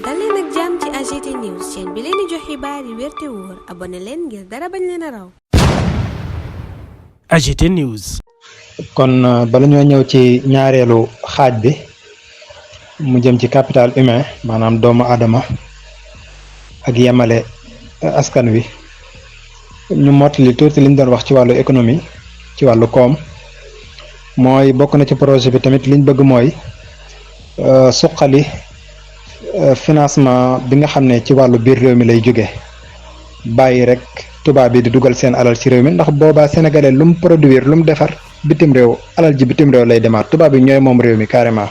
dal leen ak jàmm ci AGT News chaîne bi leen di jox xibaar yi wér te wóor abonné leen ngir dara bañ leen a raw. AGT News. kon bala ñoo ñëw ci ñaareelu xaaj bi mu jëm ci capital humain maanaam doomu aadama ak yemale askan wi ñu mottali tuuti liñ doon wax ci wàllu économie ci wàllu koom mooy bokk na ci projet bi tamit liñ bëgg mooy suqali financement bi nga xam ne ci wàllu biir réew mi lay jóge bàyyi rek tubaab bi di dugal seen alal ci réew mi ndax boobaa sénégalais lu mu produire lu mu defar bitim réew alal ji bitim réew lay demaat tubaab yi ñooy moom réew mi carrément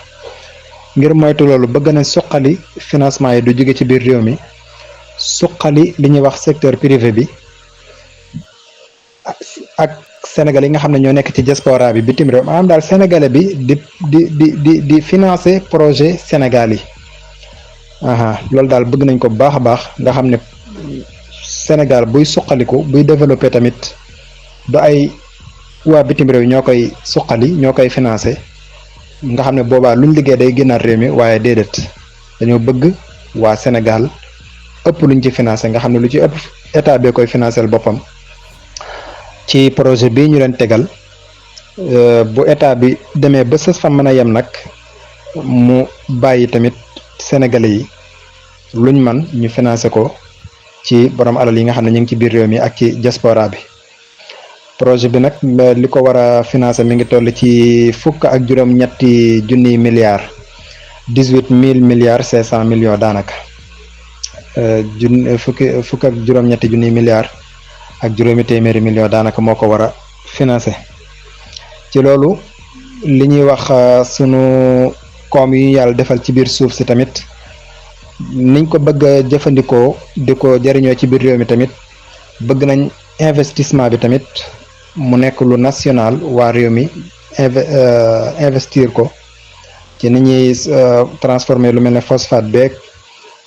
ngir moytu loolu bëgg nañ suqali financement yi du jóge ci biir réew mi suqali li ñuy wax secteur privé bi ak sénégalais yi nga xam ne ñoo nekk ci diaspora bi bitim réew maanaam daal sénégalais bi di financer projet Sénégal yi loolu daal bëgg nañ ko bu baax a baax nga xam ne Sénégal buy suqaliku buy développé tamit du ay waa bitim réew ñoo koy suqali ñoo koy financé nga xam ne boobaa luñ liggéey day génnaat réew mi waaye déedéet dañoo bëgg waa Sénégal ëpp luñ ci financé nga xam ne lu ci ëpp état bee koy financé boppam ci projet bii ñu leen tegal bu état bi demee ba sës fa mën a yem nag mu bàyyi tamit sénégalais yi luñ man ñu financé ko ci borom alal yi nga xam ne ñu ngi ci biir réew mi ak ci diaspora bi projet bi nag li ko war a financé mi ngi toll ci fukk ak juróom-ñetti junniy milliards 18 milliards 500 millions daanaka fukk ak juróom-ñetti junniy milliards ak juróomi téeméeri millions daanaka moo ko war a financé ci loolu li ñuy wax sunu koom yu yàlla defal ci biir suuf si tamit niñ ko bëgg a jëfandikoo di ko jëriñoo ci biir réew mi tamit bëgg nañ investissement bi tamit mu nekk lu national waa réew mi investir ko ci ni ñuy transformer lu mel ne phosphate beeg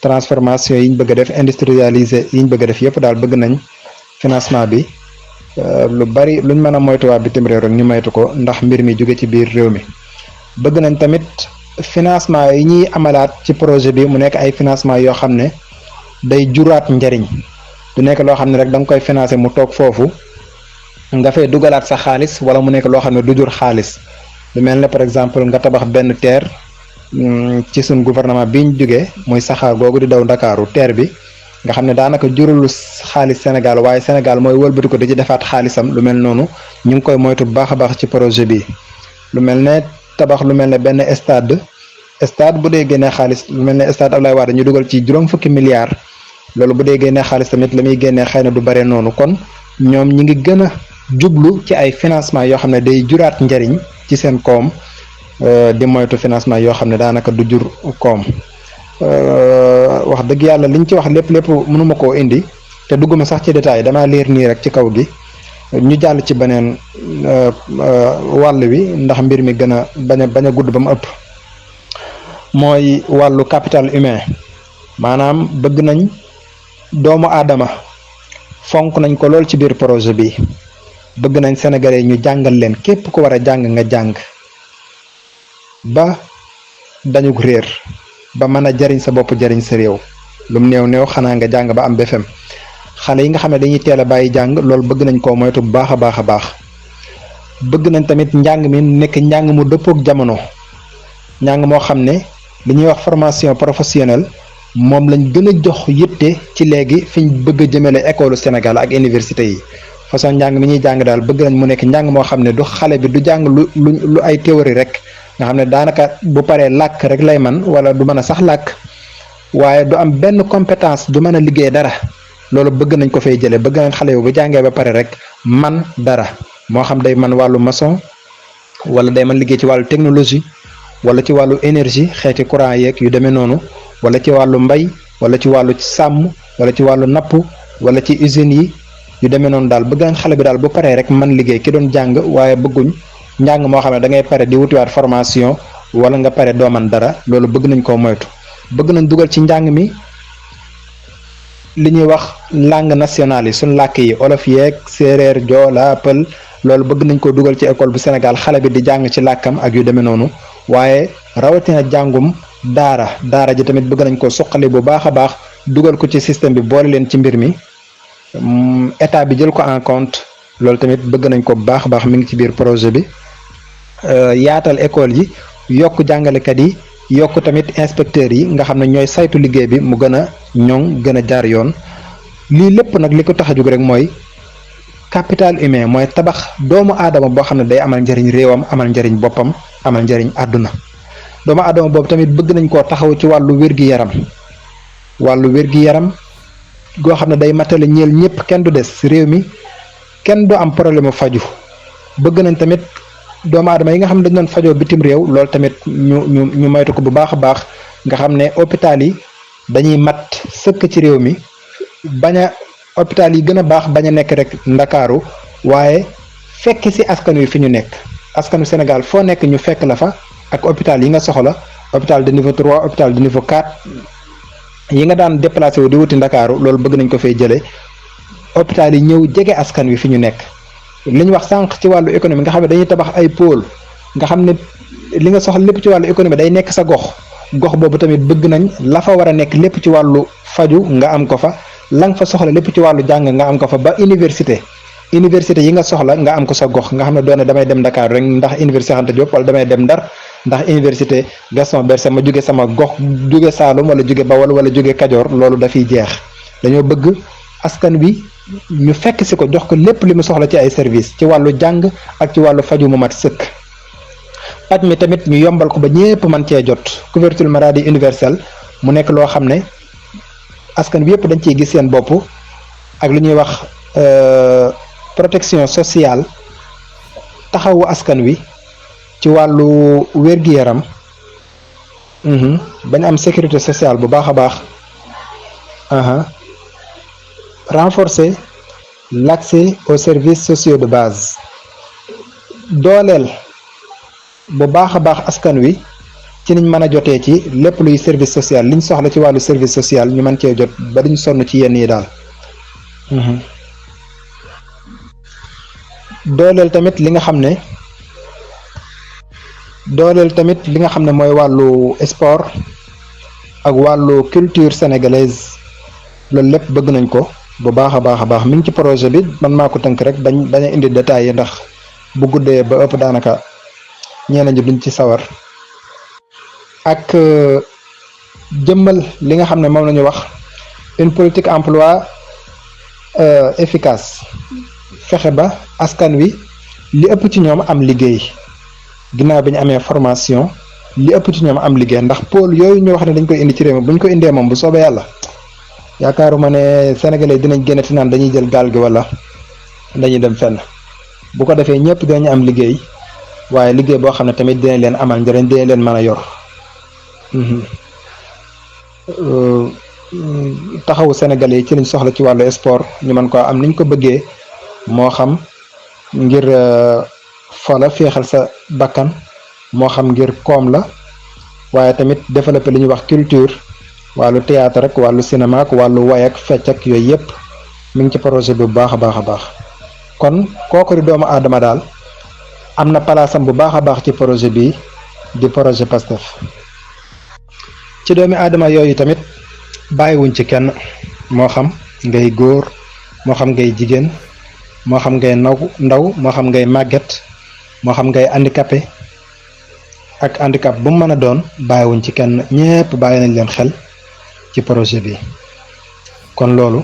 transformation yi ñu bëgg a def industrialiser yi ñu bëgg a def yëpp daal bëgg nañ financement bi lu bari luñ mën a moytu waa bitim réew rek ñu moytu ko ndax mbir mi jóge ci biir réew mi bëgg nañ tamit financement yi ñuy amalaat ci projet bi mu nekk ay financement yoo xam ne day juraat njariñ du nekk loo xam ne rek da nga koy financer mu toog foofu nga fay dugalaat sa xaalis wala mu nekk loo xam ne du jur xaalis lu mel ne par exemple nga tabax benn terre ci suñ gouvernement bi ñu jógee muy saxaar googu di daw Ndakaaru terre bi nga xam ne daanaka jurul xaalis Sénégal waaye Sénégal mooy wëlbati ko di ci defaat xaalisam lu mel noonu ñu ngi koy moytu bu baax a baax ci projet bi lu mel ne tabax lu mel ne benn stade bu dee génnee xaalis lu mel ne stade Abdoulaye Wade ñu dugal ci juróom fukki milliards loolu bu dee génnee xaalis tamit la muy génnee xëy na du bare noonu kon ñoom ñi ngi gën a jublu ci ay financement yoo xam ne day juraat njariñ ci seen koom di moytu financement yoo xam ne daanaka du jur koom wax dëgg yàlla liñ ci wax lépp mënuma koo indi te dugguma sax ci détail damaa leer nii rek ci kaw gi ñu jàll ci beneen wàll wi ndax mbir mi gën a bañ a gudd ba mu ëpp mooy wàllu capital humain maanaam bëgg nañ doomu aadama fonk nañ ko lool ci biir projet bi bëgg nañ sénégalais ñu jàngal leen képp ku war a jàng nga jàng ba dañu réer ba mën a jariñ sa bopp jariñ sa réew lum néew xanaa nga jàng ba am BFEM xale yi nga xam ne dañuy teel a bàyyi jàng loolu bëgg nañ koo moytu bu baax a baax a baax bëgg nañ tamit njàng mi nekk njàng mu dëppook jamono njàng moo xam ne li ñuy wax formation professionnelle moom lañ gën a jox yitte ci léegi fiñ bëgg a jëmale école Sénégal ak université yi façon njàng mi ñuy jàng daal bëgg nañ mu nekk njàng moo xam ne du xale bi du jàng lu ay théorie rek nga xam ne daanaka bu paree làkk rek lay man wala du mën a sax làkk waaye du am benn compétence du mën a liggéey dara loolu bëgg nañ ko fay jëlee bëgg nañ xale yu bu jàngee ba pare rek man dara moo xam day man wàllu maçon wala day man liggéey ci wàllu technologie wala ci wàllu énergie xeeti courant yeeg yu demee noonu wala ci wàllu mbay wala ci wàllu sàmm wala ci wàllu napp wala ci usines yi yu demee noonu daal bëgg nañ xale bi daal bu paree rek man liggéey ki doon jàng waaye bëgguñ njàng moo xam ne da ngay pare di wutiwaat formation wala nga pare doo man dara loolu bëgg nañ koo moytu bëgg nañ dugal ci njàng mi li ñuy wax langue nationale yi suñ làkk yi olof yeeg séeréer joola pël loolu bëgg nañ ko dugal ci école bu Sénégal xale bi di jàng ci làkkam ak yu demee noonu waaye rawatina jàngum daara ji tamit bëgg nañ ko suqali bu baax a baax dugal ko ci système bi boole leen ci mbir mi état bi jël ko en compte loolu tamit bëgg nañ ko bu baax a baax mi ngi ci biir projet bi yaatal école yi yokk jàngalekat yi yokk tamit inspecteurs yi nga xam ne ñooy saytu liggéey bi mu gën a ñoŋ gën a jaar yoon lii lépp nag li ko tax a jóg rek mooy capital humain mooy tabax doomu aadama boo xam ne day amal njëriñ réewam amal njëriñ boppam amal njëriñ àdduna doomu aadama boobu tamit bëgg nañ koo taxaw ci wàllu wér-gi-yaram goo xam ne day matale ñeel ñëpp kenn du des réew mi kenn du am problème faju bëgg nañ tamit doomu aadama yi nga xam ne dañ doon fajoo bitim réew loolu tamit ñu moytu ko bu baax a baax nga xam ne hôpital yi dañuy mat sëkk ci réew mi hôpital yi gën a baax bañ a nekk rek ndakaaru waaye fekk ci askan wi fi ñu nekk askanu Sénégal foo nekk ñu fekk la fa ak hôpital yi nga soxla hôpital de niveau 3 hôpital de niveau 4 yi nga daan déplacé wu di wuti ndakaaru loolu bëgg nañ ko fay jëlee hôpital yi ñëw jege askan wi fi ñu nekk li ñu wax sànq ci wàllu économie nga xam ne dañuy tabax ay pôle nga xam ne li nga soxla lépp ci wàllu économie day nekk sa gox boobu tamit bëgg nañ la fa war a nekk lépp ci wàllu faju nga am ko fa la nga fa soxla lépp ci wàllu jàng nga am ko fa ba université yi nga soxla nga am ko sa gox nga xam ne doone damay dem Dakar rek ndax université Anta Diop wala damay dem Ndar ndax université Gaston Berger ma jóge sama gox jóge Saalum wala jóge Bawol wala jóge Kajoor loolu dafiy jeex dañoo bëgg askan wi ñu fekk si ko jox ko lépp li mu soxla ci ay service ci wàllu jàng ak ci wàllu faju mu mat sëkk paj mi tamit ñu yombal ko ba ñépp mën cee jot couverture maladie universelle mu nekk loo xam ne askan bi yëpp dañ ciy gis seen bopp ak lu ñuy wax protection sociale taxawu askan wi ci wàllu wér-gi-yaram bañ am sécurité sociale bu baax a baax renforcer l'accès aux services sociaux de base dooleel bu baax a baax askan wi ci niñ mën a jotee ci lépp luy service social liñ soxla ci wàllu service social ñu mën cee jot ba duñ sonn ci yenn yi daal dooleel tamit li nga xam ne mooy wàllu sport ak wàllu culture sénégalaise loolu lépp bëgg nañ ko bu baax a baax mi ngi ci projet bi man maa ko tënk rek bañ a indi détails yi ndax bu guddee ba ëpp daanaka ñeneen ñi duñ ci sawar ak jëmmal li nga xam ne moom la ñu wax une politique emploi efficace fexe ba askan wi li ëpp ci ñoom am liggéey ginnaaw bi ñu amee formation li ëpp ci ñoom am liggéey ndax pôle yooyu ñu wax ne dañ koy indi ci réew mi bu ñu ko indee moom bu soobee yàlla yaakaaruma ne sénégalais dinañ génnati naan dañuy jël gaal gi wala dañuy dem fenn bu ko defee ñëpp dinañ am liggéey waaye liggéey boo xam ne tamit dinañ leen amal njëriñ dinañ leen mën a yor taxawu sénégalais yi ci liñ soxla ci wàllu sport ñu mën ko am niñ ko bëggee moo xam ngir fola féexal sa bakkan moo xam ngir koom la waaye tamit développer li ñuy wax culture wàllu théâtre rek wàllu cinéma ak wàllu way ak fecc ak yooyu yëpp mi ngi ci projet bi bu baax a baax kon kooku di doomu aadama daal am na palaasam bu baax a baax ci projet bi di projet PASTEF ci doomi aadama yooyu tamit bàyyiwuñ ci kenn moo xam ngay góor moo xam ngay jigéen moo xam ngay ndaw moo xam ngay màgget moo xam ngay handicapé ak handicap bu mu mën a doon bàyyiwuñ ci kenn ñépp bàyyi nañ leen xel ci projet bi kon loolu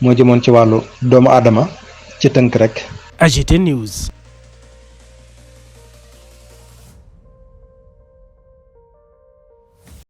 moo jëmoon ci wàllu doomu aadama ci tënk rek. AGT News.